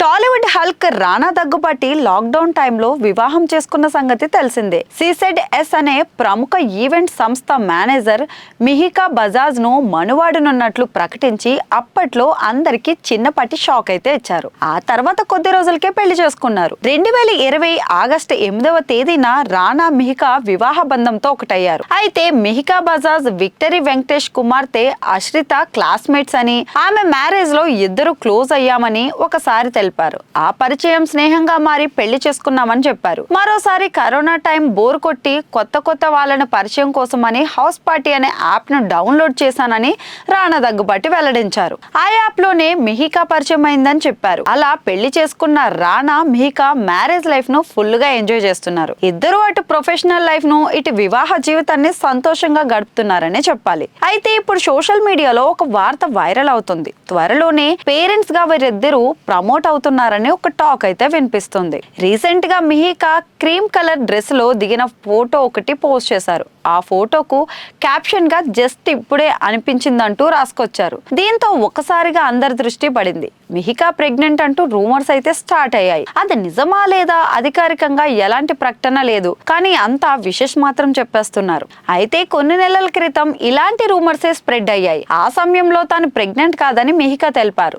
Tollywood Hulk రానా Daggubati lockdown టైంలో వివాహం చేసుకున్న సంగతి తెలిసిందే. సీసెడ్ ఎస్ అనే ప్రముఖ ఈవెంట్ సంస్థ మేనేజర్ మిహికా బజాజ్ ను మనువాడనున్నట్లు ప్రకటించి అప్పట్లో అందరికీ చిన్నపాటి షాక్ అయితే ఇచ్చారు. ఆ తర్వాత కొద్ది రోజులకే పెళ్లి చేసుకున్నారు. 2020 ఆగస్టు 8వ తేదీన రానా మిహికా వివాహ బంధంతో ఒకటయ్యారు. అయితే మిహికా బజాజ్ విక్టరీ వెంకటేష్ కుమార్తె అశ్రిత క్లాస్మేట్స్ అని, ఆమె మ్యారేజ్ లో ఇద్దరు క్లోజ్ అయ్యామని ఒకసారి తెలిపారు. ఆ పరిచయం స్నేహంగా మారి పెళ్లి చేసుకున్నామని చెప్పారు. మరోసారి కరోనా టైం బోర్ కొట్టి కొత్త వాళ్ళని పరిచయం కోసమని హౌస్ పార్టీ అనే యాప్ ను డౌన్లోడ్ చేశానని రానా దగ్గుబాటి వెల్లడించారు. ఆ యాప్ లోనే మిహికా పరిచయం అయిందని చెప్పారు. అలా పెళ్లి చేసుకున్న రానా మిహికా మ్యారేజ్ లైఫ్ ను ఫుల్ గా ఎంజాయ్ చేస్తున్నారు. ఇద్దరు అటు ప్రొఫెషనల్ లైఫ్ ను ఇటు వివాహ జీవితాన్ని సంతోషంగా గడుపుతున్నారనే చెప్పాలి. అయితే ఇప్పుడు సోషల్ మీడియాలో ఒక వార్త వైరల్ అవుతుంది. త్వరలోనే పేరెంట్స్ గా వీరిద్దరూ ప్రమోట్ అవుతున్నారని ఒక టాక్ అయితే వినిపిస్తుంది. రీసెంట్ గా మిహికా క్రీమ్ కలర్ డ్రెస్ లో దిగిన ఫోటో ఒకటి పోస్ట్ చేశారు. ఆ ఫోటోకు క్యాప్షన్ గా జస్ట్ ఇప్పుడే అనిపించిందంటూ రాసుకొచ్చారు. దీంతో ఒక్కసారిగా అందరి దృష్టి పడింది. మిహికా ప్రెగ్నెంట్ అంటూ రూమర్స్ అయితే స్టార్ట్ అయ్యాయి. అది నిజమా లేదా అధికారికంగా ఎలాంటి ప్రకటన లేదు, కానీ అంతా విషెస్ మాత్రం చెప్పేస్తున్నారు. అయితే కొన్ని నెలల క్రితం ఇలాంటి రూమర్సే స్ప్రెడ్ అయ్యాయి. ఆ సమయంలో తాను ప్రెగ్నెంట్ కాదని మిహికా తెలిపారు.